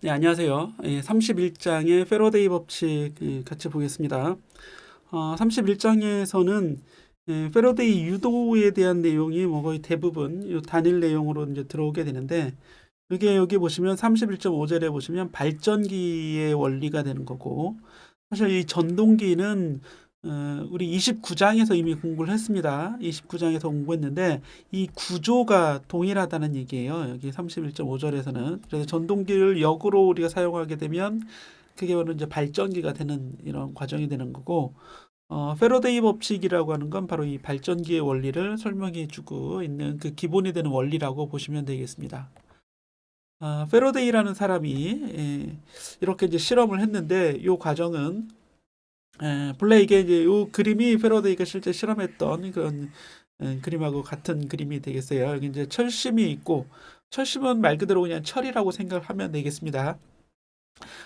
네, 안녕하세요. 31장의 패러데이 법칙 같이 보겠습니다. 31장에서는 패러데이 유도에 대한 내용이 뭐 거의 대부분 이 단일 내용으로 이제 들어오게 되는데, 이게 여기 보시면 31.5절에 보시면 발전기의 원리가 되는 거고, 사실 이 전동기는 우리 29장에서 이미 공부를 했습니다. 29장에서 공부했는데 이 구조가 동일하다는 얘기예요. 여기 31.5절에서는. 그래서 전동기를 역으로 우리가 사용하게 되면 그게 바로 이제 발전기가 되는 이런 과정이 되는 거고, 패러데이 법칙이라고 하는 건 바로 이 발전기의 원리를 설명해 주고 있는 그 기본이 되는 원리라고 보시면 되겠습니다. 패러데이라는 사람이 이렇게 이제 실험을 했는데, 이 과정은 본래 이게 이제 요 그림이 패러데이가 실제 실험했던 그런 그림하고 같은 그림이 되겠어요. 여기 이제 철심이 있고, 철심은 말 그대로 그냥 철이라고 생각하면 되겠습니다.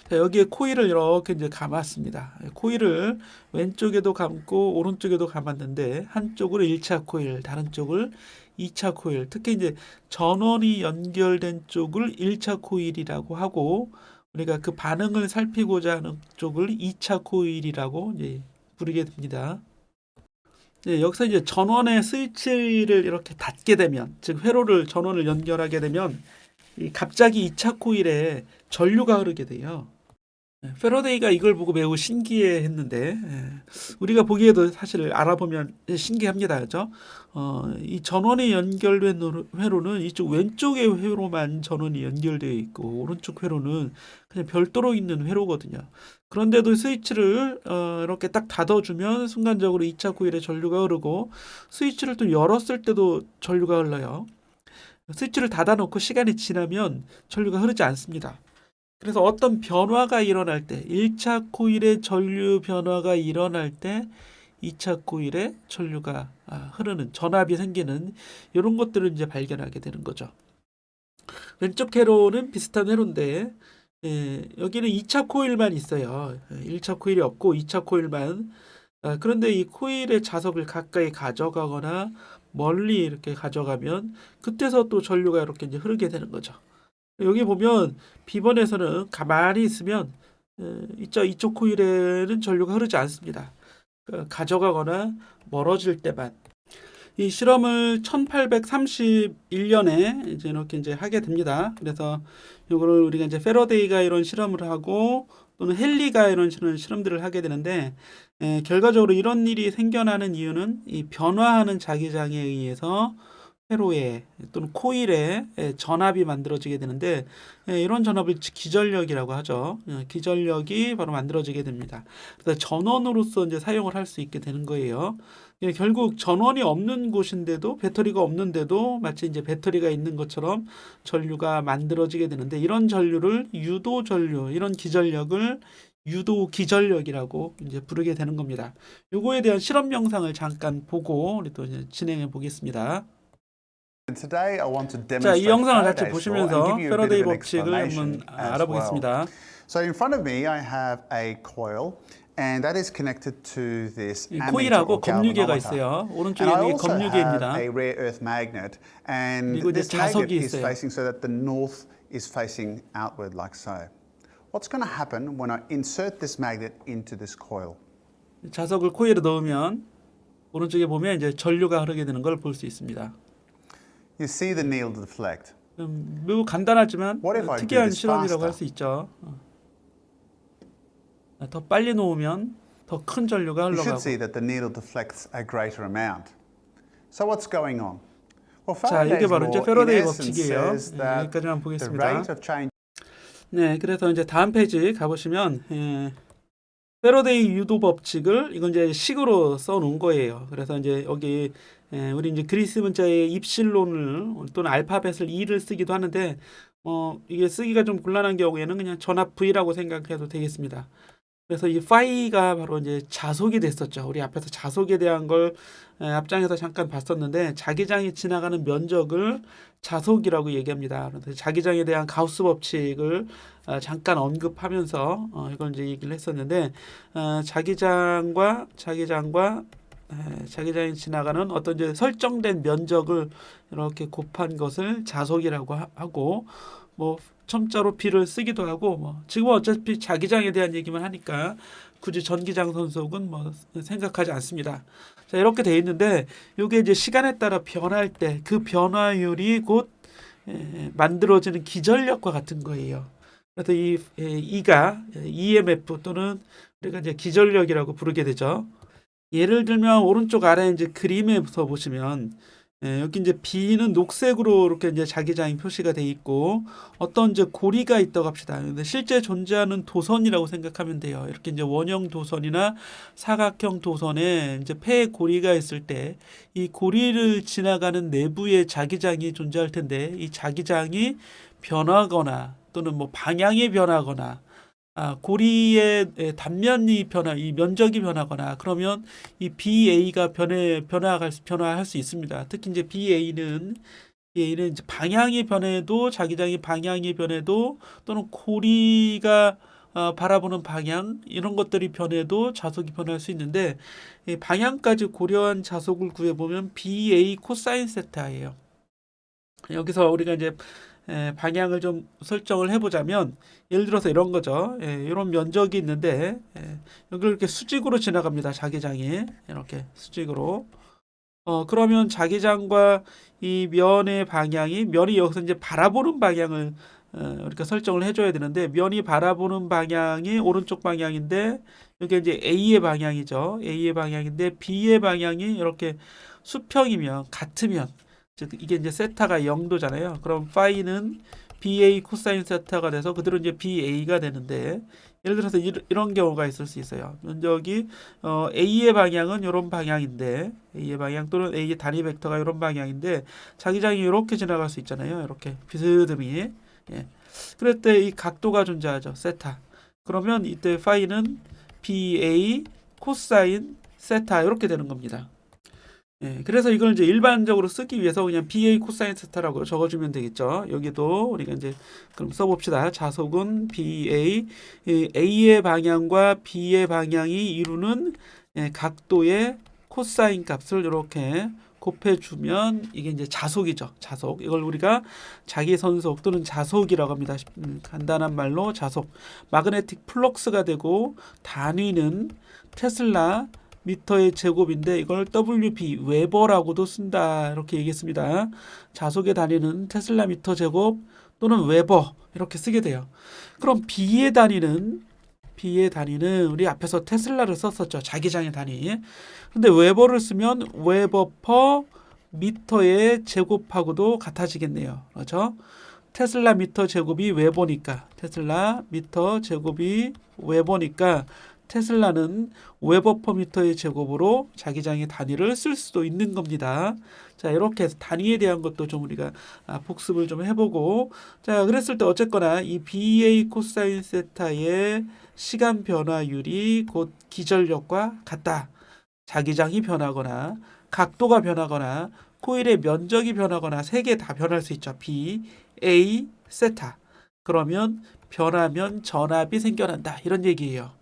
자, 여기에 코일을 이렇게 이제 감았습니다. 코일을 왼쪽에도 감고 오른쪽에도 감았는데, 한쪽으로 1차 코일, 다른 쪽을 2차 코일, 특히 이제 전원이 연결된 쪽을 1차 코일이라고 하고, 우리가 그 반응을 살피고자 하는 쪽을 2차 코일이라고 이제 부르게 됩니다. 네, 여기서 이제 전원의 스위치를 이렇게 닫게 되면, 즉 회로를 전원을 연결하게 되면 이 갑자기 2차 코일에 전류가 흐르게 돼요. 패러데이가 이걸 보고 매우 신기해했는데, 우리가 보기에도 사실 알아보면 신기합니다, 그죠? 이 전원이 연결된 회로는 이쪽 왼쪽의 회로만 전원이 연결되어 있고, 오른쪽 회로는 그냥 별도로 있는 회로거든요. 그런데도 스위치를 이렇게 딱 닫아주면 순간적으로 2차 코일에 전류가 흐르고, 스위치를 또 열었을 때도 전류가 흘러요. 스위치를 닫아놓고 시간이 지나면 전류가 흐르지 않습니다. 그래서 어떤 변화가 일어날 때, 1차 코일의 전류 변화가 일어날 때 2차 코일의 전류가 흐르는, 전압이 생기는 이런 것들을 이제 발견하게 되는 거죠. 왼쪽 회로는 비슷한 회로인데, 여기는 2차 코일만 있어요. 1차 코일이 없고 2차 코일만. 그런데 이 코일의 자석을 가까이 가져가거나 멀리 이렇게 가져가면 그때서 또 전류가 이렇게 이제 흐르게 되는 거죠. 여기 보면 B번에서는 가만히 있으면 이쪽 코일에는 전류가 흐르지 않습니다. 가져가거나 멀어질 때만. 이 실험을 1831년에 이제 이렇게 이제 하게 됩니다. 그래서 이거를 우리가 이제 패러데이가 이런 실험을 하고, 또는 헨리가 이런 실험들을 하게 되는데, 결과적으로 이런 일이 생겨나는 이유는 이 변화하는 자기장에 의해서 회로에 또는 코일에 전압이 만들어지게 되는데, 이런 전압을 기전력이라고 하죠. 기전력이 바로 만들어지게 됩니다. 그래서 전원으로서 이제 사용을 할 수 있게 되는 거예요. 결국 전원이 없는 곳인데도, 배터리가 없는데도 마치 이제 배터리가 있는 것처럼 전류가 만들어지게 되는데, 이런 전류를 유도 전류, 이런 기전력을 유도 기전력이라고 이제 부르게 되는 겁니다. 요거에 대한 실험 영상을 잠깐 보고 우리 또 이제 진행해 보겠습니다. Today I want to 자, 이 demonstrate 영상을 같이 Faraday's law and 보시면서 give you a bit 패러데이 of an 법칙을 한번 explanation as well. 알아보겠습니다. So in front of me I have a coil and that is connected to this 이 ammeter 코일하고 or 검유계가 galvanometer. 있어요. And 오른쪽에 I 있는 게 also have 검유계입니다. a rare earth magnet and 그리고 이제 this magnet 자석이 is 있어요. facing so that the north is facing outward like so. What's going to happen when I insert this magnet into this coil? 자석을 코일에 넣으면 오른쪽에 보면 이제 전류가 흐르게 되는 걸 볼 수 있습니다. You see the needle deflect. 매우 간단하지만 What if I do 특이한 this 실험이라고 할 faster? 수 있죠. 더 빨리 놓으면 더 큰 전류가 You should 흘러가고. see that the needle deflects a greater amount. So what's going on? Well, 자, 이게 Faraday's 바로 이제 law in 패러데이 essence 법칙이에요. says that 여기까지만 the 보겠습니다. rate of change 네, 그래서 이제 다음 페이지 가보시면 패러데이 유도 법칙을 이건 이제 식으로 써놓은 거예요. 그래서 이제 여기 우리 이제 그리스 문자의 입실론을 또는 알파벳을 E를 쓰기도 하는데, 이게 쓰기가 좀 곤란한 경우에는 그냥 전압 V라고 생각해도 되겠습니다. 그래서 이 파이가 바로 이제 자속이 됐었죠. 우리 앞에서 자속에 대한 걸 앞장에서 잠깐 봤었는데, 자기장이 지나가는 면적을 자속이라고 얘기합니다. 그래서 자기장에 대한 가우스 법칙을 잠깐 언급하면서 이걸 이제 얘기를 했었는데, 자기장이 지나가는 어떤 이제 설정된 면적을 이렇게 곱한 것을 자속이라고 하고, 뭐 첨자로 B를 쓰기도 하고 뭐 지금 어차피 자기장에 대한 얘기만 하니까 굳이 전기장 선속은 뭐 생각하지 않습니다. 자, 이렇게 돼 있는데 이게 이제 시간에 따라 변할 때 그 변화율이 곧 만들어지는 기전력과 같은 거예요. 그래서 이 E가 EMF 또는 우리가 이제 기전력이라고 부르게 되죠. 예를 들면 오른쪽 아래 이제 그림에서 보시면 여기 이제 B는 녹색으로 이렇게 이제 자기장이 표시가 돼 있고 어떤 이제 고리가 있다고 합시다. 근데 실제 존재하는 도선이라고 생각하면 돼요. 이렇게 이제 원형 도선이나 사각형 도선에 이제 폐에 고리가 있을 때 이 고리를 지나가는 내부에 자기장이 존재할 텐데 이 자기장이 변하거나 또는 뭐 방향이 변하거나 고리의 단면이 이 면적이 변하거나 그러면 이 BA가 변화할 수 있습니다. 특히 이제 BA는 이제 방향이 변해도 자기장이 방향이 변해도 또는 고리가 바라보는 방향 이런 것들이 변해도 자속이 변할 수 있는데 이 방향까지 고려한 자속을 구해보면 BA 코사인 세타예요. 여기서 우리가 이제 방향을 좀 설정을 해보자면 예를 들어서 이런 거죠. 이런 면적이 있는데 여기를 이렇게 수직으로 지나갑니다. 자기장이 이렇게 수직으로. 그러면 자기장과 이 면의 방향이 면이 여기서 이제 바라보는 방향을 우리가 설정을 해줘야 되는데 면이 바라보는 방향이 오른쪽 방향인데 이게 이제 A의 방향이죠. A의 방향인데 B의 방향이 이렇게 수평이면 같으면 즉 이게 이제 세타가 0도잖아요. 그럼 파이는 BA 코사인 세타가 돼서 그대로 이제 BA가 되는데 예를 들어서 이런 경우가 있을 수 있어요. 면적이 A의 방향은 이런 방향인데 A의 방향 또는 A의 단위 벡터가 이런 방향인데 자기장이 이렇게 지나갈 수 있잖아요. 이렇게 비스듬히. 예. 그럴 때 이 각도가 존재하죠. 세타. 그러면 이때 파이는 BA 코사인 세타 이렇게 되는 겁니다. 예, 그래서 이걸 이제 일반적으로 쓰기 위해서 그냥 BA 코사인 세타라고 적어주면 되겠죠. 여기도 우리가 이제 그럼 써봅시다. 자속은 BA, A의 방향과 B의 방향이 이루는 각도의 코사인 값을 이렇게 곱해주면 이게 이제 자속이죠. 자속. 이걸 우리가 자기선속 또는 자속이라고 합니다. 간단한 말로 자속. 마그네틱 플럭스가 되고 단위는 테슬라 미터의 제곱인데 이걸 WB 웨버라고도 쓴다 이렇게 얘기했습니다. 자속의 단위는 테슬라 미터 제곱 또는 웨버 이렇게 쓰게 돼요. 그럼 B의 단위는 우리 앞에서 테슬라를 썼었죠. 자기장의 단위. 근데 웨버를 쓰면 웨버 퍼 미터의 제곱하고도 같아지겠네요. 그렇죠? 테슬라 미터 제곱이 웨버니까 테슬라 미터 제곱이 웨버니까 테슬라는 웨버 퍼 미터의 제곱으로 자기장의 단위를 쓸 수도 있는 겁니다. 자, 이렇게 해서 단위에 대한 것도 좀 우리가 복습을 좀 해보고 자, 그랬을 때 어쨌거나 이 BA 코사인 세타의 시간 변화율이 곧 기전력과 같다. 자기장이 변하거나 각도가 변하거나 코일의 면적이 변하거나 세 개 다 변할 수 있죠. B, A, 세타. 그러면 변하면 전압이 생겨난다. 이런 얘기예요.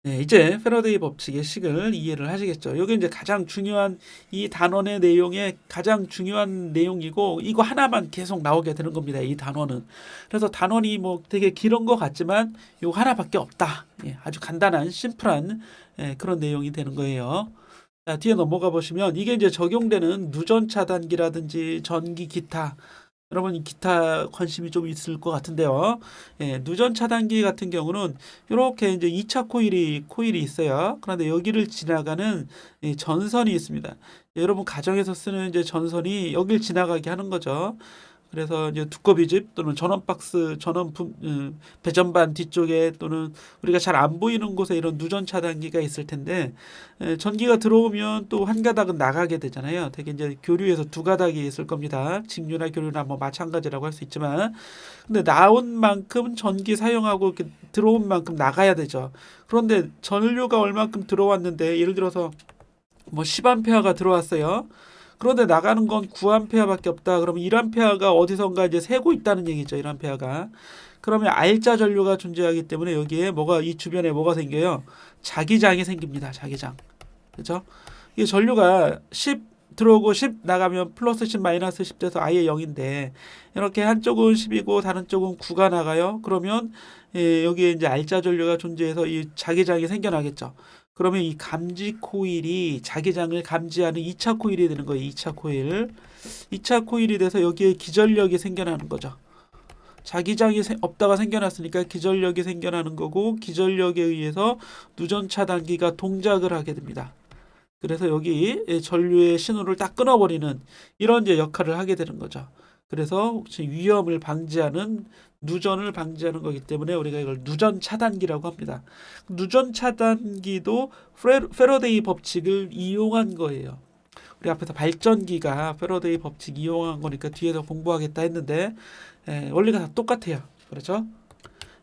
네, 이제 패러데이 법칙의 식을 이해를 하시겠죠. 여기 이제 가장 중요한 이 단원의 내용의 가장 중요한 내용이고 이거 하나만 계속 나오게 되는 겁니다. 이 단원은. 그래서 단원이 뭐 되게 길은 것 같지만 요 하나밖에 없다. 예, 아주 간단한 심플한 그런 내용이 되는 거예요. 자, 뒤에 넘어가 보시면 이게 이제 적용되는 누전 차단기라든지 전기 기타 여러분 기타 관심이 좀 있을 것 같은데요. 예, 누전 차단기 같은 경우는 이렇게 이제 2차 코일이 있어요. 그런데 여기를 지나가는 전선이 있습니다. 여러분 가정에서 쓰는 이제 전선이 여길 지나가게 하는 거죠. 그래서 이제 두꺼비 집 또는 전원 박스, 배전반 뒤쪽에 또는 우리가 잘 안 보이는 곳에 이런 누전 차단기가 있을 텐데 전기가 들어오면 또 한 가닥은 나가게 되잖아요. 되게 이제 교류에서 두 가닥이 있을 겁니다. 직류나 교류나 뭐 마찬가지라고 할 수 있지만 근데 나온 만큼 전기 사용하고 이렇게 들어온 만큼 나가야 되죠. 그런데 전류가 얼만큼 들어왔는데 예를 들어서 뭐 10A 들어왔어요. 그런데 나가는 건 9A밖에 없다. 그러면 1A가 어디선가 이제 새고 있다는 얘기죠. 1A가. 그러면 R자 전류가 존재하기 때문에 여기에 이 주변에 뭐가 생겨요? 자기장이 생깁니다. 자기장. 그렇죠? 이 전류가 들어오고 10 나가면 플러스 10 마이너스 10 돼서 아예 0인데 이렇게 한쪽은 10이고 다른 쪽은 9가 나가요. 그러면 여기에 이제 알짜 전류가 존재해서 이 자기장이 생겨나겠죠. 그러면 이 감지 코일이 자기장을 감지하는 2차 코일이 되는 거예요. 2차 코일. 2차 코일이 돼서 여기에 기전력이 생겨나는 거죠. 자기장이 없다가 생겨났으니까 기전력이 생겨나는 거고 기전력에 의해서 누전 차단기가 동작을 하게 됩니다. 그래서 여기 전류의 신호를 딱 끊어버리는 이런 이제 역할을 하게 되는 거죠. 그래서 혹시 위험을 방지하는 누전을 방지하는 거기 때문에 우리가 이걸 누전 차단기라고 합니다. 누전 차단기도 패러데이 법칙을 이용한 거예요. 우리 앞에서 발전기가 패러데이 법칙 이용한 거니까 뒤에서 공부하겠다 했는데 원리가 다 똑같아요. 그렇죠?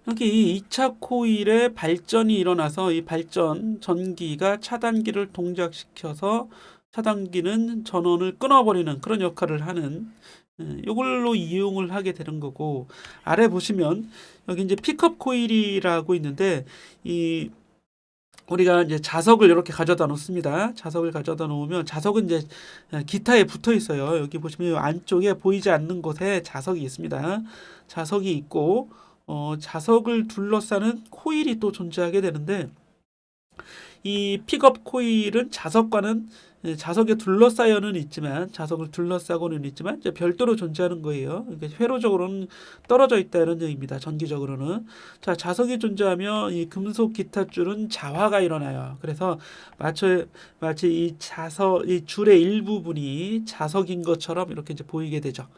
여기 2차 코일에 발전이 일어나서 이 발전 전기가 차단기를 동작시켜서 차단기는 전원을 끊어버리는 그런 역할을 하는 이걸로 이용을 하게 되는 거고 아래 보시면 여기 이제 픽업 코일이라고 있는데 이 우리가 이제 자석을 이렇게 가져다 놓습니다. 자석을 가져다 놓으면 자석은 이제 기타에 붙어 있어요. 여기 보시면 안쪽에 보이지 않는 곳에 자석이 있습니다. 자석이 있고 자석을 둘러싸는 코일이 또 존재하게 되는데 이 픽업 코일은 자석과는 자석에 둘러싸여는 있지만 자석을 둘러싸고는 있지만 이제 별도로 존재하는 거예요. 그러니까 회로적으로는 떨어져 있다 이런 얘기입니다. 전기적으로는 자 자석이 존재하면 이 금속 기타줄은 자화가 일어나요. 그래서 마치 이 줄의 일부분이 자석인 것처럼 이렇게 이제 보이게 되죠.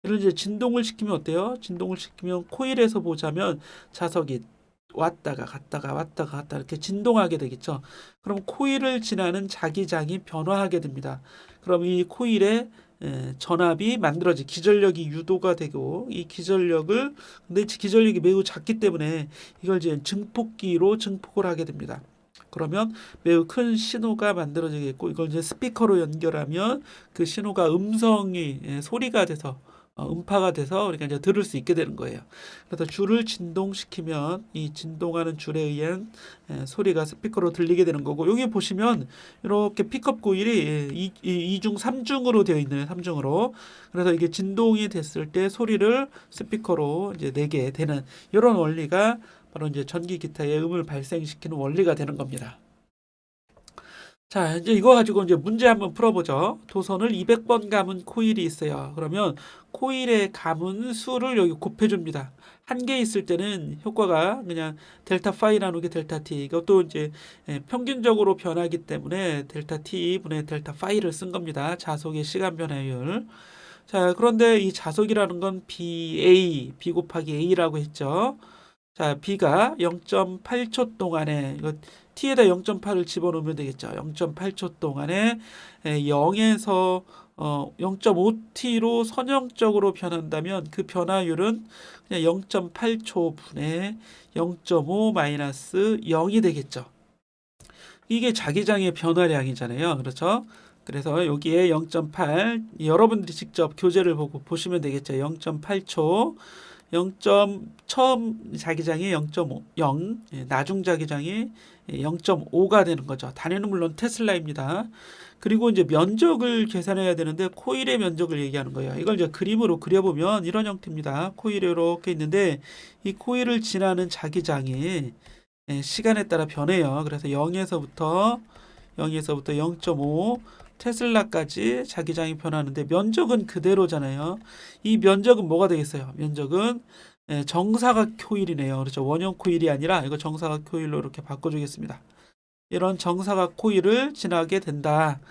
이런 이제 진동을 시키면 어때요? 진동을 시키면 코일에서 보자면 자석이 왔다가 갔다가 이렇게 진동하게 되겠죠. 그럼 코일을 지나는 자기장이 변화하게 됩니다. 그럼 이 코일에 전압이 만들어지 기전력이 유도가 되고 이 기전력을 근데 기전력이 매우 작기 때문에 이걸 이제 증폭기로 증폭을 하게 됩니다. 그러면 매우 큰 신호가 만들어지겠고 이걸 이제 스피커로 연결하면 그 신호가 음성이 소리가 돼서 음파가 돼서 우리가 이제 들을 수 있게 되는 거예요. 그래서 줄을 진동시키면 이 진동하는 줄에 의한 소리가 스피커로 들리게 되는 거고 여기 보시면 이렇게 픽업 코일이 2중 3중으로 되어 있는 3중으로 그래서 이게 진동이 됐을 때 소리를 스피커로 이제 내게 되는 이런 원리가 바로 이제 전기 기타의 음을 발생시키는 원리가 되는 겁니다. 자, 이제 이거 가지고 이제 문제 한번 풀어보죠. 도선을 200번 감은 코일이 있어요. 그러면 코일의 감은 수를 여기 곱해줍니다. 한 개 있을 때는 효과가 그냥 델타 파이 나누기 델타 t 이것도 이제 평균적으로 변하기 때문에 델타 t 분의 델타 파이를 쓴 겁니다. 자속의 시간 변화율. 자, 그런데 이 자속이라는 건 B 곱하기 A라고 했죠. 자, B가 0.8초 동안에 이거 T에다 0.8을 집어넣으면 되겠죠. 0.8초 동안에 0에서 0.5T로 선형적으로 변한다면 그 변화율은 그냥 0.8초 분의 0.5 마이너스 0이 되겠죠. 이게 자기장의 변화량이잖아요. 그렇죠? 그래서 여기에 0.8 여러분들이 직접 교재를 보고 보시면 되겠죠. 0.8초 0. 처음 자기장이 0.5, 0, 나중 자기장이 0.5가 되는 거죠. 단위는 물론 테슬라입니다. 그리고 이제 면적을 계산해야 되는데 코일의 면적을 얘기하는 거예요. 이걸 이제 그림으로 그려보면 이런 형태입니다. 코일이 이렇게 있는데 이 코일을 지나는 자기장이 시간에 따라 변해요. 그래서 0에서부터 0.5 테슬라까지 자기장이 변하는데 면적은 그대로잖아요. 이 면적은 뭐가 되겠어요? 면적은 정사각 코일이네요. 그렇죠. 원형 코일이 아니라 이거 정사각 코일로 이렇게 바꿔주겠습니다. 이런 정사각 코일을 지나게 된다.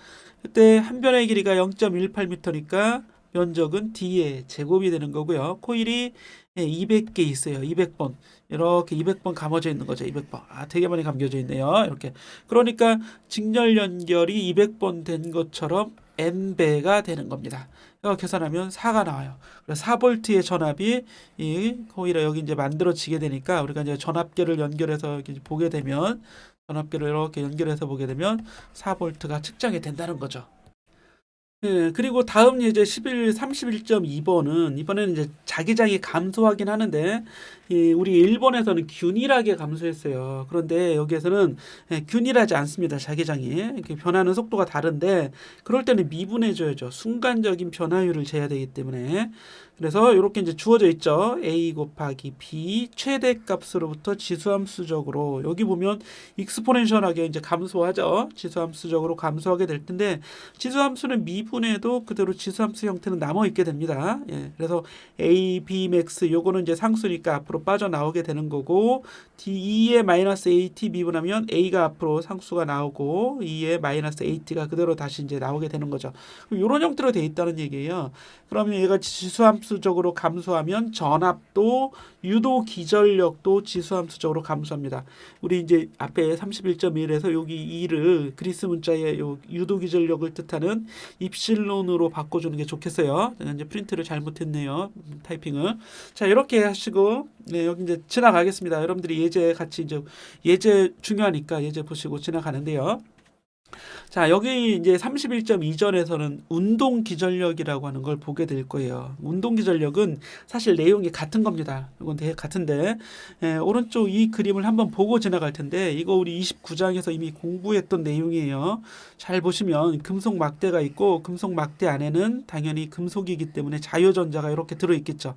그때 한 변의 길이가 0.18m니까 면적은 D의 제곱이 되는 거고요. 코일이 200개 있어요. 200번. 이렇게 200번 감아져 있는 거죠. 200번. 아, 되게 많이 감겨져 있네요. 이렇게. 그러니까 직렬 연결이 200번 된 것처럼 N배가 되는 겁니다. 이거 계산하면 4가 나와요. 그래서 4V의 전압이 이 코일에 여기 이제 만들어지게 되니까 우리가 이제 전압계를 연결해서 이렇게 보게 되면 전압계를 이렇게 연결해서 보게 되면 4V가 측정이 된다는 거죠. 예, 그리고 다음 예제 31번은 이번에는 이제 자기장이 감소하긴 하는데 우리 일본에서는 균일하게 감소했어요. 그런데 여기에서는 균일하지 않습니다. 자기장이 이렇게 변하는 속도가 다른데 그럴 때는 미분해줘야죠. 순간적인 변화율을 재야 되기 때문에 그래서 이렇게 이제 주어져 있죠. a 곱하기 b 최대값으로부터 지수함수적으로 여기 보면 익스포넨셜하게 이제 감소하죠. 지수함수적으로 감소하게 될 텐데 지수함수는 미분해도 그대로 지수함수 형태는 남아 있게 됩니다. 예, 그래서 a, b max 요거는 이제 상수니까 앞으로 빠져나오게 되는 거고 d 2에 마이너스 at 미분하면 a가 앞으로 상수가 나오고 2에 마이너스 at가 그대로 다시 이제 나오게 되는 거죠. 이런 형태로 돼 있다는 얘기예요. 그러면 얘가 지수함수적으로 감소하면 전압도 유도 기전력도 지수함수적으로 감소합니다. 우리 이제 앞에 31.1에서 여기 2를 그리스 문자의 요 유도 기전력을 뜻하는 입실론으로 바꿔주는 게 좋겠어요. 제가 이제 프린트를 잘못했네요. 타이핑을. 자, 이렇게 하시고 네, 여기 이제 지나가겠습니다. 여러분들이 예제 같이 이제 예제 중요하니까 예제 보시고 지나가는데요. 자, 여기 이제 31.2전에서는 운동 기전력이라고 하는 걸 보게 될 거예요. 운동 기전력은 사실 내용이 같은 겁니다. 이건 되게 같은데 오른쪽 이 그림을 한번 보고 지나갈 텐데 이거 우리 29장에서 이미 공부했던 내용이에요. 잘 보시면 금속 막대가 있고 금속 막대 안에는 당연히 금속이기 때문에 자유전자가 이렇게 들어있겠죠.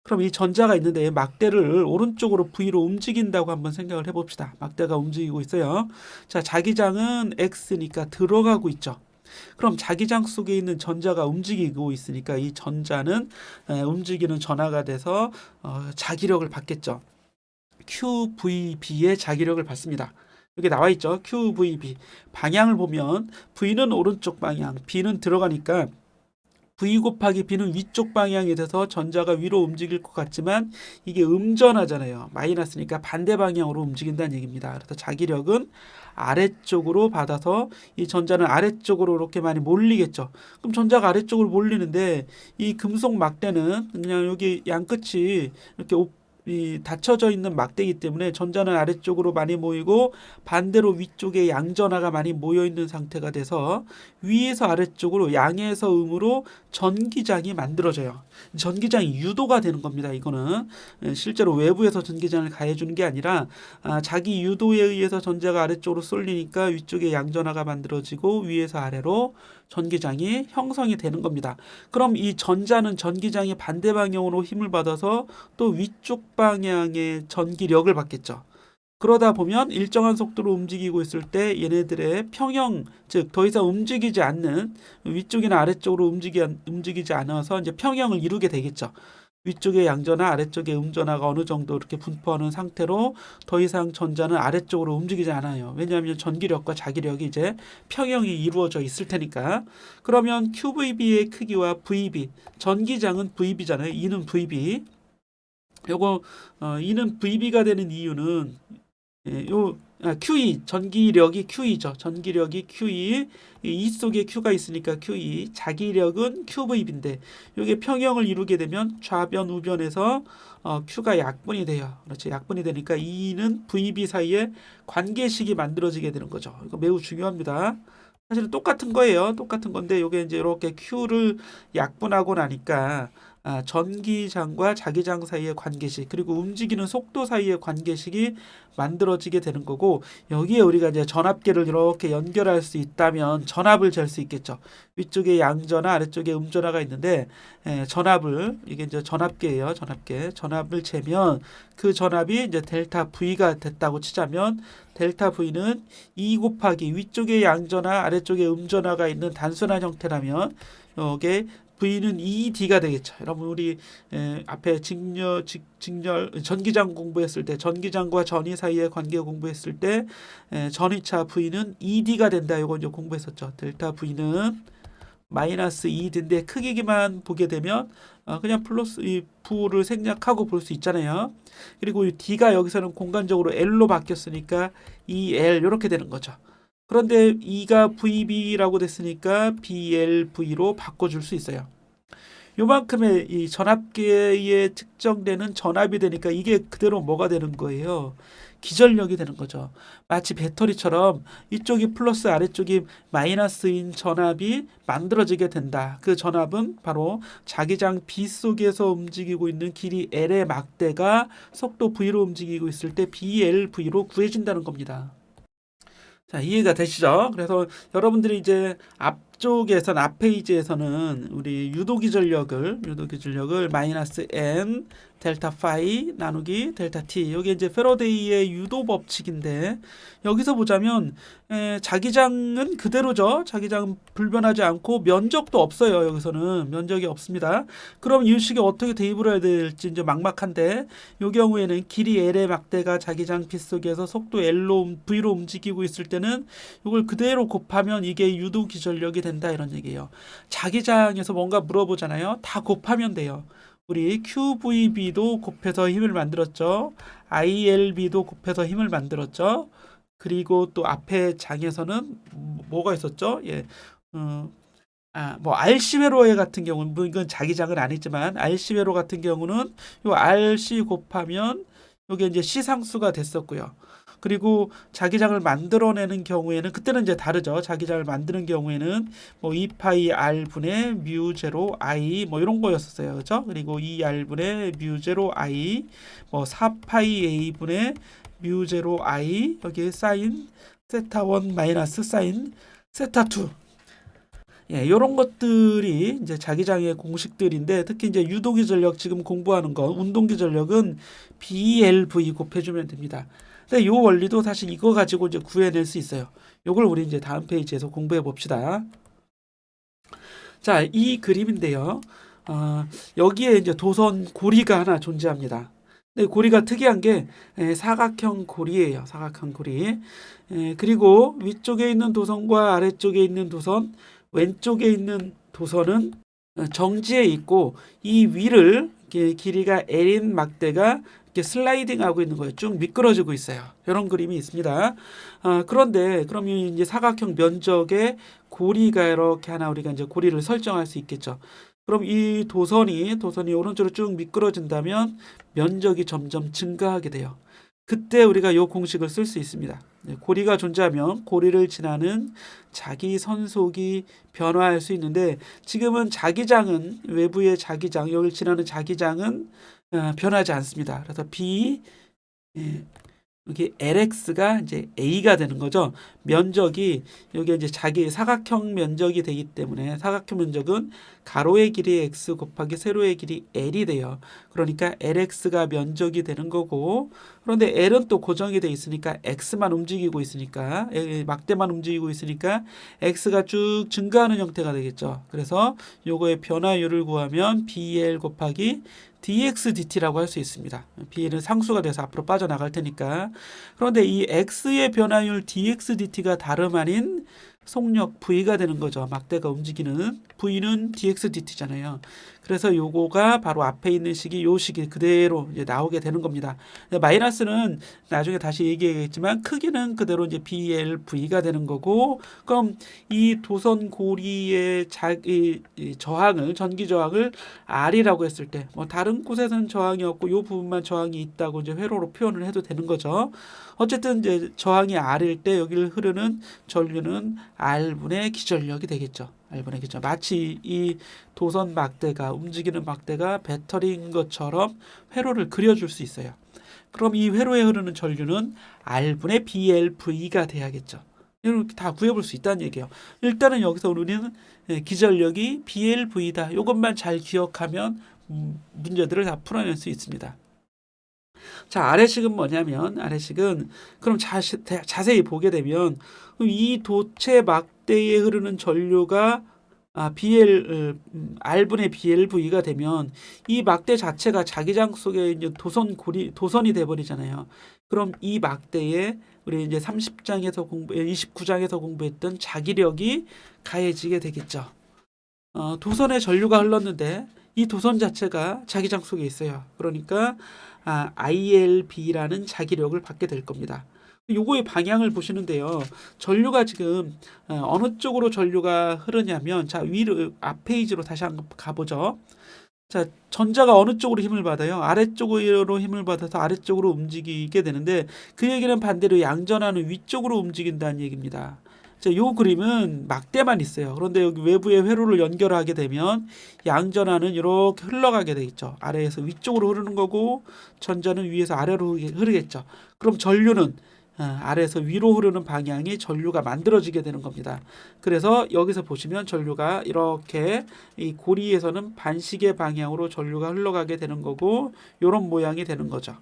그럼 이 전자가 있는데 막대를 오른쪽으로 V로 움직인다고 한번 생각을 해봅시다. 막대가 움직이고 있어요. 자, 자기장은 X니까 들어가고 있죠. 그럼 자기장 속에 있는 전자가 움직이고 있으니까 이 전자는 움직이는 전하가 돼서 자기력을 받겠죠. QVB의 자기력을 받습니다. 여기 나와 있죠. QVB. 방향을 보면 V는 오른쪽 방향, B는 들어가니까 V 곱하기 B는 위쪽 방향이 돼서 전자가 위로 움직일 것 같지만 이게 음전하잖아요. 마이너스니까 반대 방향으로 움직인다는 얘기입니다. 그래서 자기력은 아래쪽으로 받아서 이 전자는 아래쪽으로 이렇게 많이 몰리겠죠. 그럼 전자가 아래쪽으로 몰리는데 이 금속 막대는 그냥 여기 양끝이 이렇게 닫혀져 있는 막대이기 때문에 전자는 아래쪽으로 많이 모이고 반대로 위쪽에 양전하가 많이 모여 있는 상태가 돼서 위에서 아래쪽으로 양에서 음으로 전기장이 만들어져요. 전기장이 유도가 되는 겁니다. 이거는 실제로 외부에서 전기장을 가해주는 게 아니라 자기 유도에 의해서 전자가 아래쪽으로 쏠리니까 위쪽에 양전하가 만들어지고 위에서 아래로 전기장이 형성이 되는 겁니다. 그럼 이 전자는 전기장의 반대 방향으로 힘을 받아서 또 위쪽 방향의 전기력을 받겠죠. 그러다 보면 일정한 속도로 움직이고 있을 때 얘네들의 평형, 즉 더 이상 움직이지 않는 위쪽이나 아래쪽으로 움직이지 않아서 이제 평형을 이루게 되겠죠. 위쪽에 양전하, 아래쪽에 음전하가 어느 정도 이렇게 분포하는 상태로 더 이상 전자는 아래쪽으로 움직이지 않아요. 왜냐하면 전기력과 자기력이 이제 평형이 이루어져 있을 테니까. 그러면 QVB의 크기와 VB, 전기장은 VB잖아요. E는 VB. 요거 E는 VB가 되는 이유는 QE, 전기력이 QE죠. 전기력이 QE, E 속에 Q가 있으니까 QE, 자기력은 QVB인데 이게 평형을 이루게 되면 좌변, 우변에서 Q가 약분이 돼요. 그렇죠. 약분이 되니까 E는 VB 사이에 관계식이 만들어지게 되는 거죠. 이거 매우 중요합니다. 사실은 똑같은 거예요. 똑같은 건데 이게 이제 이렇게 Q를 약분하고 나니까 전기장과 자기장 사이의 관계식 그리고 움직이는 속도 사이의 관계식이 만들어지게 되는 거고 여기에 우리가 이제 전압계를 이렇게 연결할 수 있다면 전압을 잴 수 있겠죠. 위쪽에 양전하 아래쪽에 음전하가 있는데 전압을 이게 이제 전압계예요. 전압을 재면 그 전압이 이제 델타 V가 됐다고 치자면 델타 V는 E 곱하기 위쪽에 양전하 아래쪽에 음전하가 있는 단순한 형태라면 이게 V는 ED가 되겠죠. 여러분 우리 앞에 직렬 전기장 공부했을 때 전기장과 전위 사이의 관계 공부했을 때 전위차 V는 ED가 된다. 이거 이제 공부했었죠. 델타 V는 마이너스 2D인데 크기만 보게 되면 그냥 플러스 이 부를 생략하고 볼 수 있잖아요. 그리고 이 D가 여기서는 공간적으로 L로 바뀌었으니까 EL 이렇게 되는 거죠. 그런데 E가 VB라고 됐으니까 BLV로 바꿔줄 수 있어요. 요만큼의 이 전압계에 측정되는 전압이 되니까 이게 그대로 뭐가 되는 거예요? 기전력이 되는 거죠. 마치 배터리처럼 이쪽이 플러스 아래쪽이 마이너스인 전압이 만들어지게 된다. 그 전압은 바로 자기장 B 속에서 움직이고 있는 길이 L의 막대가 속도 V로 움직이고 있을 때 BLV로 구해진다는 겁니다. 자, 이해가 되시죠? 그래서 여러분들이 이제 앞 페이지에서는 우리 유도기전력을 마이너스 n 델타 파이 나누기 델타 t, 여기 이제 패러데이의 유도 법칙인데, 여기서 보자면 자기장은 그대로죠. 자기장 불변하지 않고 면적도 없어요. 여기서는 면적이 없습니다. 그럼 이 식에 어떻게 대입을 해야 될지 이제 막막한데, 이 경우에는 길이 L의 막대가 자기장 B 속에서 속도 V로 움직이고 있을 때는 이걸 그대로 곱하면 이게 유도 기전력이 된다, 이런 얘기예요. 자기장에서 뭔가 물어보잖아요. 다 곱하면 돼요. 우리 QVB도 곱해서 힘을 만들었죠. ILB도 곱해서 힘을 만들었죠. 그리고 또 앞에 장에서는 뭐가 있었죠? 예. 뭐 RC 회로에 같은 경우는, 뭐 이건 자기장은 아니지만 RC 회로 같은 경우는 요 RC 곱하면 요게 이제 C 상수가 됐었고요. 그리고 자기장을 만들어내는 경우에는 그때는 이제 다르죠. 자기장을 만드는 경우에는 뭐 2파이 R 분의 뮤 제로 I 뭐 이런 거였었어요. 그렇죠? 그리고 2R 분의 뮤 제로 I 뭐 4파이 A 분의 뮤 제로 I, 여기 사인 세타 1 마이너스 사인 세타 2. 예, 이런 것들이 이제 자기장의 공식들인데, 특히 이제 유도기전력 지금 공부하는 거, 운동기전력은 BLV 곱해주면 됩니다. 근데 이 원리도 사실 이거 가지고 이제 구해낼 수 있어요. 요걸 우리 이제 다음 페이지에서 공부해 봅시다. 자, 이 그림인데요. 여기에 이제 도선 고리가 하나 존재합니다. 근데 고리가 특이한 게 사각형 고리예요. 사각형 고리. 그리고 위쪽에 있는 도선과 아래쪽에 있는 도선, 왼쪽에 있는 도선은 정지해 있고, 이 위를 길이가 L인 막대가 이렇게 슬라이딩하고 있는 거예요. 쭉 미끄러지고 있어요. 이런 그림이 있습니다. 그런데 그러면 이제 사각형 면적에 고리가 이렇게 하나, 우리가 이제 고리를 설정할 수 있겠죠. 그럼 이 도선이 오른쪽으로 쭉 미끄러진다면 면적이 점점 증가하게 돼요. 그때 우리가 이 공식을 쓸 수 있습니다. 고리가 존재하면 고리를 지나는 자기 선속이 변화할 수 있는데, 지금은 자기장은, 외부의 자기장, 여기를 지나는 자기장은 변하지 않습니다. 그래서 여기 LX가 이제 A가 되는 거죠. 면적이 여기 이제 자기 사각형 면적이 되기 때문에, 사각형 면적은 가로의 길이 X 곱하기 세로의 길이 L이 돼요. 그러니까 LX가 면적이 되는 거고, 그런데 L은 또 고정이 돼 있으니까, X만 움직이고 있으니까, 막대만 움직이고 있으니까 X가 쭉 증가하는 형태가 되겠죠. 그래서 요거의 변화율을 구하면 BL 곱하기 dx dt라고 할 수 있습니다. b는 상수가 돼서 앞으로 빠져나갈 테니까. 그런데 이 x의 변화율 dx dt가 다름 아닌 속력 V가 되는 거죠. 막대가 움직이는 V는 dx dt잖아요. 그래서 요거가 바로 앞에 있는 식이 요 식이 그대로 이제 나오게 되는 겁니다. 마이너스는 나중에 다시 얘기하겠지만 크기는 그대로 이제 BLV가 되는 거고, 그럼 이 도선 고리의 저항을, 전기 저항을 R이라고 했을 때, 뭐 다른 곳에서는 저항이 없고 요 부분만 저항이 있다고 이제 회로로 표현을 해도 되는 거죠. 어쨌든 이제 저항이 R일 때 여기를 흐르는 전류는 R분의 기전력이 되겠죠. R분의 기전. 마치 이 도선 막대가, 움직이는 막대가 배터리인 것처럼 회로를 그려줄 수 있어요. 그럼 이 회로에 흐르는 전류는 R분의 BLV가 돼야겠죠. 이렇게 다 구해볼 수 있다는 얘기예요. 일단은 여기서 우리는 기전력이 BLV다. 이것만 잘 기억하면 문제들을 다 풀어낼 수 있습니다. 자, 아래식은 뭐냐면, 아래식은 그럼 자세히 보게 되면 이 도체 막대에 흐르는 전류가 R분의 BLV가 되면 이 막대 자체가 자기장 속에 이제 도선이 돼버리잖아요. 그럼 이 막대에 우리 이제 29장에서 공부했던 자기력이 가해지게 되겠죠. 도선에 전류가 흘렀는데 이 도선 자체가 자기장 속에 있어요. 그러니까 ILB라는 자기력을 받게 될 겁니다. 요거의 방향을 보시는데요. 전류가 지금 어느 쪽으로 전류가 흐르냐면, 자, 위로 앞 페이지로 다시 한번 가보죠. 자, 전자가 어느 쪽으로 힘을 받아요? 아래쪽으로 힘을 받아서 아래쪽으로 움직이게 되는데, 그 얘기는 반대로 양전하는 위쪽으로 움직인다는 얘기입니다. 자, 요 그림은 막대만 있어요. 그런데 여기 외부에 회로를 연결하게 되면 양전하는 이렇게 흘러가게 되겠죠. 아래에서 위쪽으로 흐르는 거고, 전자는 위에서 아래로 흐르겠죠. 그럼 전류는 아래에서 위로 흐르는 방향이 전류가 만들어지게 되는 겁니다. 그래서 여기서 보시면 전류가 이렇게 이 고리에서는 반시계 방향으로 전류가 흘러가게 되는 거고, 이런 모양이 되는 거죠.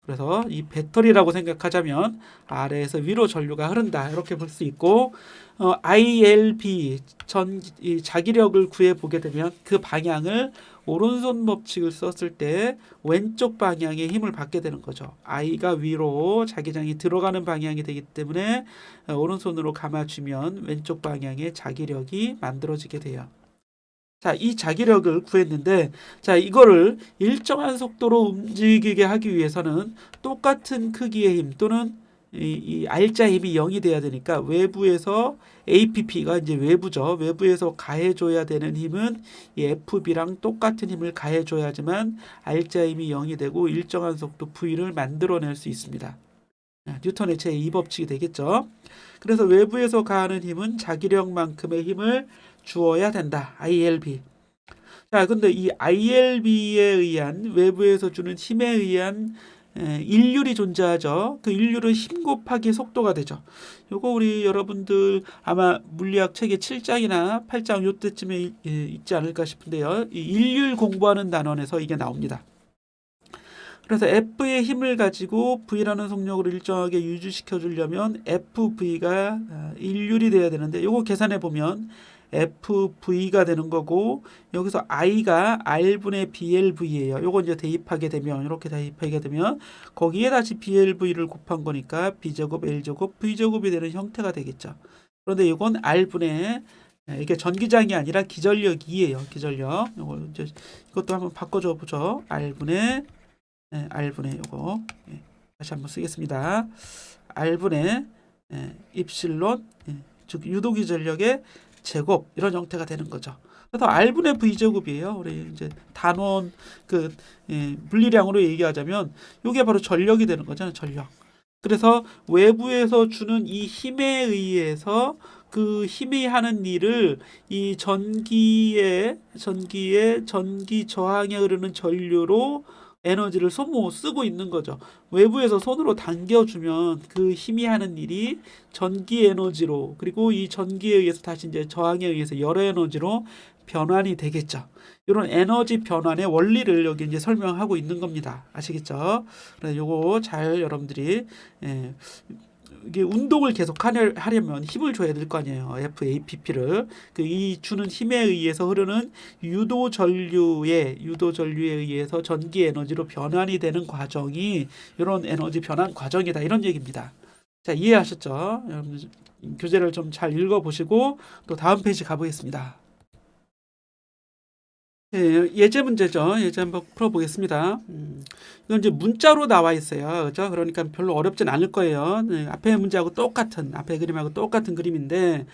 그래서 이 배터리라고 생각하자면 아래에서 위로 전류가 흐른다, 이렇게 볼 수 있고, ILB 이 자기력을 구해 보게 되면 그 방향을 오른손 법칙을 썼을 때 왼쪽 방향에 힘을 받게 되는 거죠. I가 위로 자기장이 들어가는 방향이 되기 때문에 오른손으로 감아주면 왼쪽 방향에 자기력이 만들어지게 돼요. 자, 이 자기력을 구했는데, 자, 이거를 일정한 속도로 움직이게 하기 위해서는 똑같은 크기의 힘 또는 이 R자 힘이 0이 돼야 되니까 외부에서 APP가 이제 외부죠. 외부에서 가해줘야 되는 힘은 이 FB랑 똑같은 힘을 가해줘야지만 R자 힘이 0이 되고 일정한 속도 V를 만들어낼 수 있습니다. 뉴턴의 제2법칙이 되겠죠. 그래서 외부에서 가하는 힘은 자기력만큼의 힘을 주어야 된다. ILB. 자, 근데 이 ILB에 의한 외부에서 주는 힘에 의한 일률이 존재하죠. 그 일률은 힘 곱하기 속도가 되죠. 요거 우리 여러분들 아마 물리학 책의 7장이나 8장 요때쯤에 있지 않을까 싶은데요. 이 일률 공부하는 단원에서 이게 나옵니다. 그래서 F의 힘을 가지고 V라는 속력으로 일정하게 유지시켜 주려면 FV가 일률이 돼야 되는데, 요거 계산해 보면 FV가 되는 거고, 여기서 I가 R분의 BLV예요. 요거 이제 대입하게 되면, 이렇게 대입하게 되면 거기에 다시 BLV를 곱한 거니까 B제곱 L제곱 V제곱이 되는 형태가 되겠죠. 그런데 이건 R분의, 이게 전기장이 아니라 기전력이에요. 기전력. 요거 이제 이것도 한번 바꿔줘 보죠. R분의 요거 다시 한번 쓰겠습니다. R분의 입실론, 즉 유도기 전력의 제곱, 이런 형태가 되는 거죠. 그래서 R분의 V제곱이에요. 우리 이제 단원 물리량으로 얘기하자면 이게 바로 전력이 되는 거잖아요. 전력. 그래서 외부에서 주는 이 힘에 의해서 그 힘이 하는 일을 이 전기 저항에 흐르는 전류로 에너지를 쓰고 있는 거죠. 외부에서 손으로 당겨주면 그 힘이 하는 일이 전기 에너지로, 그리고 이 전기에 의해서 다시 이제 저항에 의해서 열의 에너지로 변환이 되겠죠. 이런 에너지 변환의 원리를 여기 이제 설명하고 있는 겁니다. 아시겠죠? 그래서 요거 잘 여러분들이 이게 운동을 계속 하려면 힘을 줘야 될 거 아니에요. FAPP를 이 주는 힘에 의해서 흐르는 유도 전류에 의해서 전기 에너지로 변환이 되는 과정이 이런 에너지 변환 과정이다, 이런 얘기입니다. 자, 이해하셨죠? 여러분 교재를 좀 잘 읽어보시고 또 다음 페이지 가보겠습니다. 예제 문제죠. 예제 한번 풀어보겠습니다. 이건 이제 문자로 나와 있어요. 그죠? 그러니까 별로 어렵진 않을 거예요. 앞에 문제하고 앞에 그림하고 똑같은 그림인데,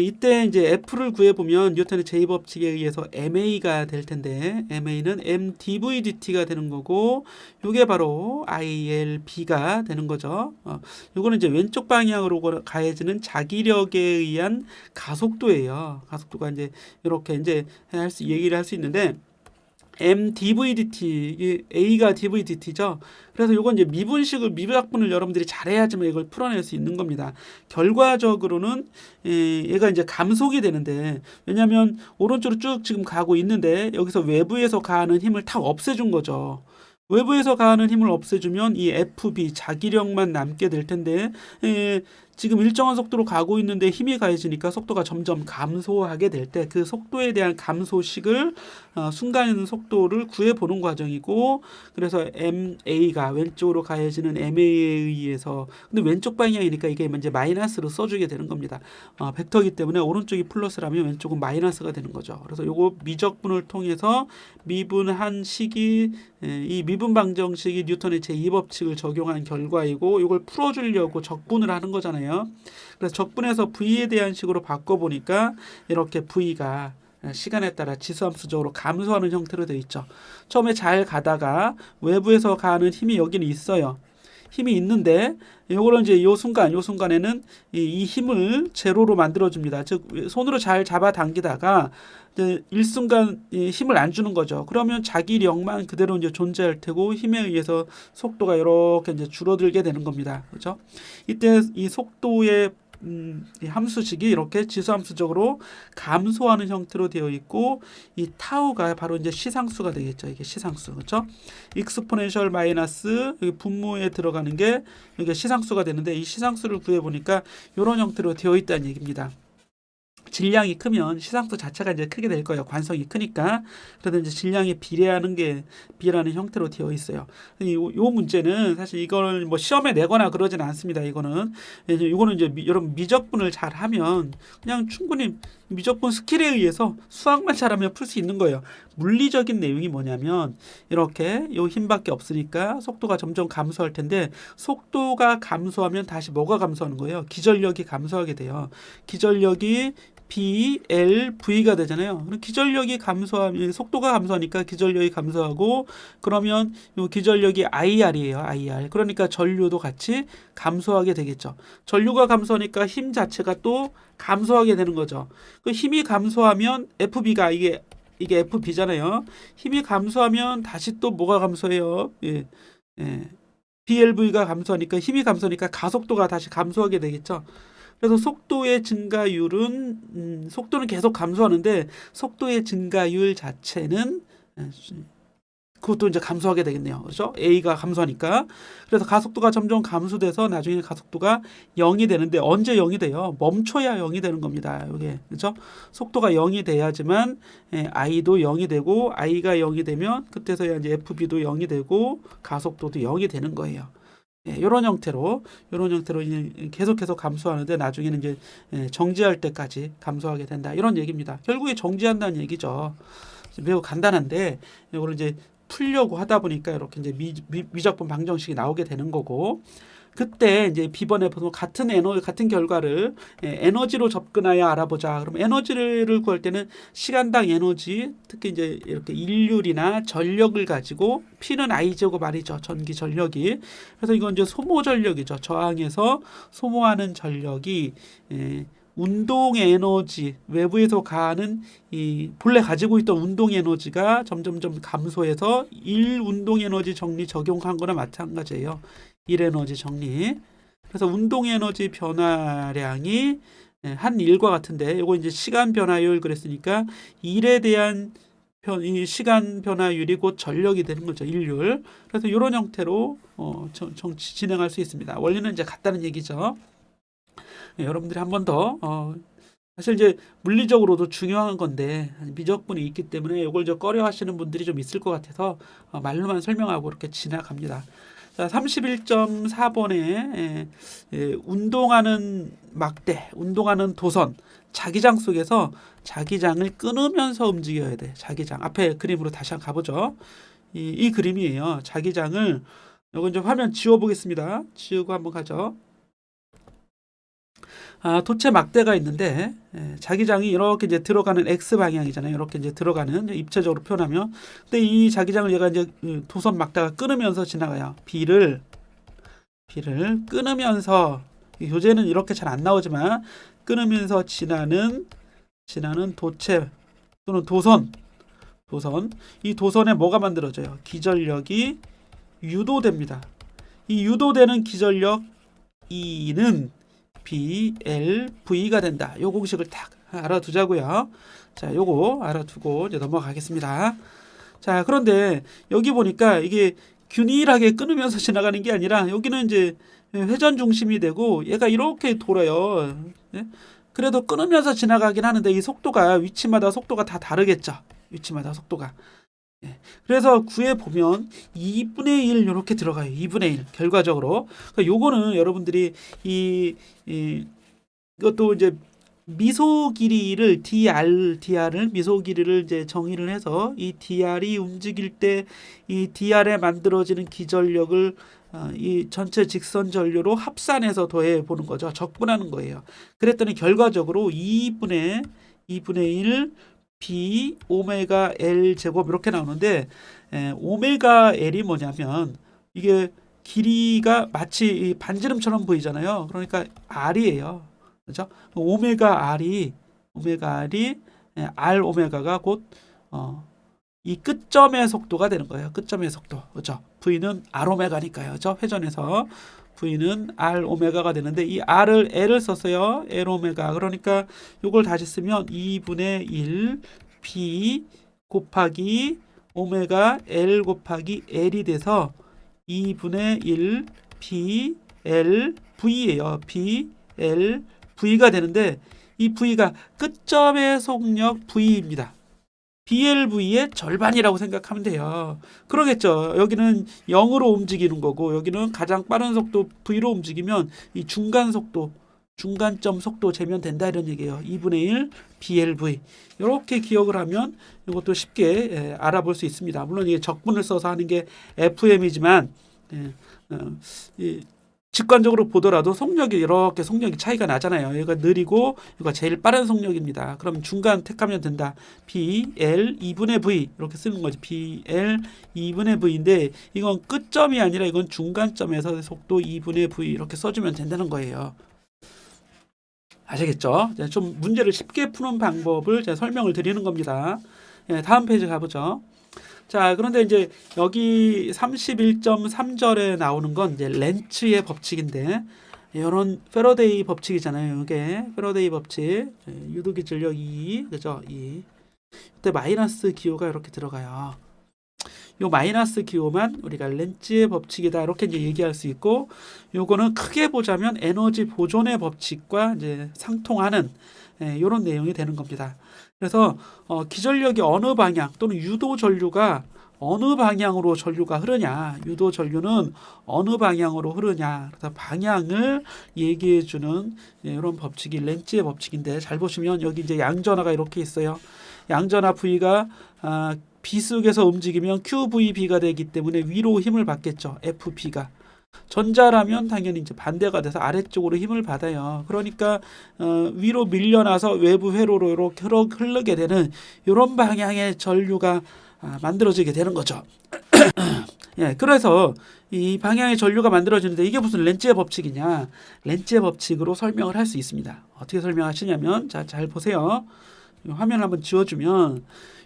이때 이제 F를 구해보면 뉴턴의 제2법칙에 의해서 MA가 될 텐데, MA는 MdVdt가 되는 거고, 이게 바로 ILB가 되는 거죠. 이거는 이제 왼쪽 방향으로 가해지는 자기력에 의한 가속도예요. 가속도가 이제 이렇게 이제 얘기를 할 수 있는데, MdVdt, A가 dVdt죠. 그래서 이건 이제 미분학분을 여러분들이 잘해야지만 이걸 풀어낼 수 있는 겁니다. 결과적으로는 얘가 이제 감속이 되는데, 왜냐하면 오른쪽으로 쭉 지금 가고 있는데 여기서 외부에서 가하는 힘을 탁 없애준 거죠. 외부에서 가하는 힘을 없애주면 이 FB 자기력만 남게 될 텐데, 지금 일정한 속도로 가고 있는데 힘이 가해지니까 속도가 점점 감소하게 될 때 그 속도에 대한 감소식을 순간 속도를 구해보는 과정이고, 그래서 MA가 왼쪽으로 가해지는 MA에 의해서, 근데 왼쪽 방향이니까 이게 이제 마이너스로 써주게 되는 겁니다. 벡터이기 때문에 오른쪽이 플러스라면 왼쪽은 마이너스가 되는 거죠. 그래서 요거 미적분을 통해서 미분한 식이, 이 미분 방정식이 뉴턴의 제2법칙을 적용한 결과이고, 이걸 풀어주려고 적분을 하는 거잖아요. 그래서 적분해서 V에 대한 식으로 바꿔보니까 이렇게 V가 시간에 따라 지수함수적으로 감소하는 형태로 되어 있죠. 처음에 잘 가다가 외부에서 가는 힘이 여기는 있어요. 힘이 있는데 요거는 이제 요 순간에는 이 힘을 제로로 만들어 줍니다. 즉 손으로 잘 잡아 당기다가 이제 일순간 힘을 안 주는 거죠. 그러면 자기력만 그대로 이제 존재할 테고 힘에 의해서 속도가 이렇게 이제 줄어들게 되는 겁니다. 그렇죠? 이때 이 속도의 이 함수식이 이렇게 지수함수적으로 감소하는 형태로 되어 있고, 이 타우가 바로 이제 시상수가 되겠죠. 이게 시상수, 그렇죠? 익스포넨셜 마이너스 여기 분모에 들어가는 게 이게 시상수가 되는데, 이 시상수를 구해 보니까 이런 형태로 되어 있다는 얘기입니다. 질량이 크면 시상수 자체가 이제 크게 될 거예요. 관성이 크니까. 그래도 이제 질량에 비례하는 형태로 되어 있어요. 요 문제는 사실 이걸 뭐 시험에 내거나 그러진 않습니다. 이거는 이제 여러분 미적분을 잘 하면 그냥 충분히 미적분 스킬에 의해서 수학만 잘하면 풀 수 있는 거예요. 물리적인 내용이 뭐냐면 이렇게 요 힘밖에 없으니까 속도가 점점 감소할 텐데, 속도가 감소하면 다시 뭐가 감소하는 거예요? 기전력이 감소하게 돼요. 기전력이 B, L, V가 되잖아요. 그럼 기전력이 감소하면 속도가 감소하니까 기전력이 감소하고, 그러면 이 기전력이 IR이에요. IR. 그러니까 전류도 같이 감소하게 되겠죠. 전류가 감소하니까 힘 자체가 또 감소하게 되는 거죠. 그 힘이 감소하면 FB가 이게 FB잖아요. 힘이 감소하면 다시 또 뭐가 감소해요? 예. BLV가 감소하니까 힘이 감소하니까 가속도가 다시 감소하게 되겠죠. 그래서 속도의 증가율은 속도는 계속 감소하는데 속도의 증가율 자체는 그것도 이제 감소하게 되겠네요. 그렇죠? A가 감소하니까. 그래서 가속도가 점점 감소돼서 나중에 가속도가 0이 되는데, 언제 0이 돼요? 멈춰야 0이 되는 겁니다. 이게 그렇죠? 속도가 0이 돼야지만 I도 0이 되고, I가 0이 되면 그때서야 이제 FB도 0이 되고 가속도도 0이 되는 거예요. 이런 형태로 계속해서 감소하는데 나중에는 이제 정지할 때까지 감소하게 된다. 이런 얘기입니다. 결국에 정지한다는 얘기죠. 매우 간단한데 이걸 이제 풀려고 하다 보니까 이렇게 이제 미적분 방정식이 나오게 되는 거고, 그때 이제 B번에 보면 같은 결과를 에너지로 접근하여 알아보자. 그럼 에너지를 구할 때는 시간당 에너지, 특히 이제 이렇게 일률이나 전력을 가지고, P는 I제곱 말이죠. 전기 전력이. 그래서 이건 이제 소모 전력이죠. 저항에서 소모하는 전력이 운동 에너지, 외부에서 가는 이 본래 가지고 있던 운동 에너지가 점점점 감소해서 일 운동 에너지 정리 적용한 거나 마찬가지예요. 일 에너지 정리. 그래서 운동 에너지 변화량이 한 일과 같은데, 이거 이제 시간 변화율 그랬으니까 일에 대한 이 시간 변화율이 곧 전력이 되는 거죠. 일률. 그래서 이런 형태로 진행할 수 있습니다. 원리는 이제 같다는 얘기죠. 여러분들이 한 번 더 사실 이제 물리적으로도 중요한 건데 미적분이 있기 때문에 이걸 좀 꺼려 하시는 분들이 좀 있을 것 같아서 말로만 설명하고 이렇게 지나갑니다. 자, 31.4번에 운동하는 막대, 운동하는 도선, 자기장 속에서 자기장을 끊으면서 움직여야 돼. 자기장. 앞에 그림으로 다시 한번 가보죠. 이 그림이에요. 자기장을, 이건 좀 화면 지워보겠습니다. 지우고 한번 가죠. 도체 막대가 있는데 자기장이 이렇게 이제 들어가는 X 방향이잖아요. 이렇게 이제 들어가는, 입체적으로 표현하면. 근데 이 자기장을 얘가 이제 도선 막대가 끊으면서 지나가요. B를 끊으면서, 교재는 이렇게 잘 안 나오지만 끊으면서 지나는 도체 또는 도선. 이 도선에 뭐가 만들어져요? 기전력이 유도됩니다. 이 유도되는 기전력 E는 BLV가 된다. 요 공식을 딱 알아두자고요. 자, 요거 알아두고 이제 넘어가겠습니다. 자, 그런데 여기 보니까 이게 균일하게 끊으면서 지나가는 게 아니라 여기는 이제 회전 중심이 되고 얘가 이렇게 돌아요. 예? 그래도 끊으면서 지나가긴 하는데 이 속도가 위치마다 속도가 다 다르겠죠. 위치마다 속도가. 예. 그래서 구에 보면 2분의 1 이렇게 들어가요. 2분의 1 결과적으로. 그러니까 요거는 여러분들이 이것도 이제 미소 길이를 dr을 미소 길이를 이제 정의를 해서 이 dr이 움직일 때 이 dr에 만들어지는 기전력을 이 전체 직선 전류로 합산해서 더해 보는 거죠. 적분하는 거예요. 그랬더니 결과적으로 2분의 1 b 오메가 l 제곱 이렇게 나오는데 오메가 l이 뭐냐면 이게 길이가 마치 이 반지름처럼 보이잖아요. 그러니까 r이에요. 그렇죠? 오메가 r이 r 오메가가 곧 이 끝점의 속도가 되는 거예요. 끝점의 속도. 그렇죠? V는 r 오메가니까요. 그렇죠? 회전에서 V는 r 오메가가 되는데 이 r을 l을 썼어요. l 오메가. 그러니까 이걸 다시 쓰면 2분의 1 b 곱하기 오메가 l 곱하기 l이 돼서 2분의 1 b l v예요. b l v가 되는데 이 v가 끝점의 속력 v입니다. BLV의 절반이라고 생각하면 돼요. 그러겠죠. 여기는 0으로 움직이는 거고 여기는 가장 빠른 속도 V로 움직이면 이 중간 속도, 중간점 속도 재면 된다 이런 얘기예요. 2분의 1 BLV. 이렇게 기억을 하면 이것도 쉽게 알아볼 수 있습니다. 물론 이게 적분을 써서 하는 게 FM이지만 직관적으로 보더라도 속력이 이렇게 속력이 차이가 나잖아요. 얘가 느리고 이거 제일 빠른 속력입니다. 그럼 중간 택하면 된다. BL 2분의 V 이렇게 쓰는 거지. BL 2분의 V인데 이건 끝점이 아니라 이건 중간점에서 속도 2분의 V 이렇게 써주면 된다는 거예요. 아시겠죠? 좀 문제를 쉽게 푸는 방법을 제가 설명을 드리는 겁니다. 다음 페이지 가보죠. 자, 그런데 이제 여기 31.3절에 나오는 건 이제 렌츠의 법칙인데, 이런 패러데이 법칙이잖아요. 이게 패러데이 법칙, 유도기전력 2, 그죠? 2. 이때 마이너스 기호가 이렇게 들어가요. 요 마이너스 기호만 우리가 렌츠의 법칙이다 이렇게 이제 얘기할 수 있고, 요거는 크게 보자면 에너지 보존의 법칙과 이제 상통하는 이런 내용이 되는 겁니다. 그래서 기전력이 어느 방향 또는 유도 전류가 어느 방향으로 전류가 흐르냐, 유도 전류는 어느 방향으로 흐르냐, 그래서 방향을 얘기해주는 이런 법칙이 렌츠의 법칙인데 잘 보시면 여기 이제 양전하가 이렇게 있어요. 양전하 V가 비속에서 움직이면 QVB가 되기 때문에 위로 힘을 받겠죠. FB가. 전자라면 당연히 이제 반대가 돼서 아래쪽으로 힘을 받아요. 그러니까 위로 밀려나서 외부 회로로 이렇게 흐르게 되는 이런 방향의 전류가 만들어지게 되는 거죠. 예, 그래서 이 방향의 전류가 만들어지는데 이게 무슨 렌츠의 법칙이냐? 렌츠의 법칙으로 설명을 할 수 있습니다. 어떻게 설명하시냐면 자, 잘 보세요. 화면 한번 지워주면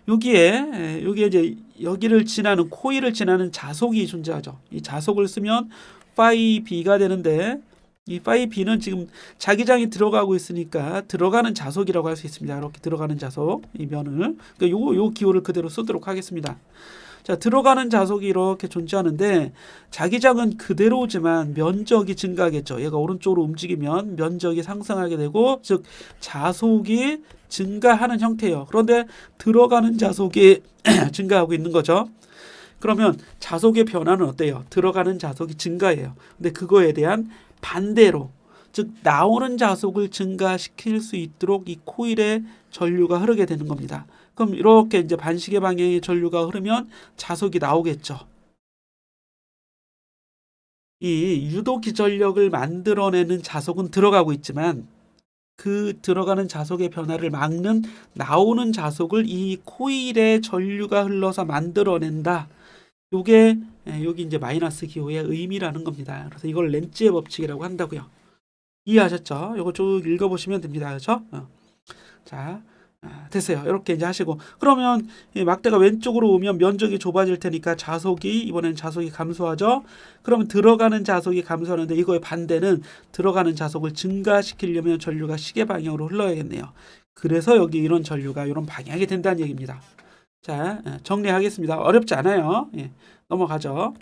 여기에 이제 여기를 지나는 코일을 지나는 자속이 존재하죠. 이 자속을 쓰면 파이 B가 되는데 이 파이 B는 지금 자기장이 들어가고 있으니까 들어가는 자속이라고 할 수 있습니다. 이렇게 들어가는 자속 이 면을 그러니까 요 기호를 그대로 쓰도록 하겠습니다. 자, 들어가는 자속이 이렇게 존재하는데 자기장은 그대로지만 면적이 증가하겠죠. 얘가 오른쪽으로 움직이면 면적이 상승하게 되고 즉 자속이 증가하는 형태예요. 그런데 들어가는 자속이 증가하고 있는 거죠. 그러면 자속의 변화는 어때요? 들어가는 자속이 증가해요. 근데 그거에 대한 반대로 즉 나오는 자속을 증가시킬 수 있도록 이 코일에 전류가 흐르게 되는 겁니다. 그럼 이렇게 이제 반시계 방향의 전류가 흐르면 자속이 나오겠죠. 이 유도 기전력을 만들어내는 자속은 들어가고 있지만 그 들어가는 자속의 변화를 막는 나오는 자속을 이 코일에 전류가 흘러서 만들어낸다. 요게 여기 이제 마이너스 기호의 의미라는 겁니다. 그래서 이걸 렌츠의 법칙이라고 한다고요. 이해하셨죠? 요거 쭉 읽어보시면 됩니다. 그렇죠? 자, 됐어요. 이렇게 이제 하시고 그러면 이 막대가 왼쪽으로 오면 면적이 좁아질 테니까 자속이 이번엔 자속이 감소하죠. 그러면 들어가는 자속이 감소하는데 이거의 반대는 들어가는 자속을 증가시키려면 전류가 시계 방향으로 흘러야겠네요. 그래서 여기 이런 전류가 이런 방향이 된다는 얘기입니다. 자, 정리하겠습니다. 어렵지 않아요. 예, 넘어가죠.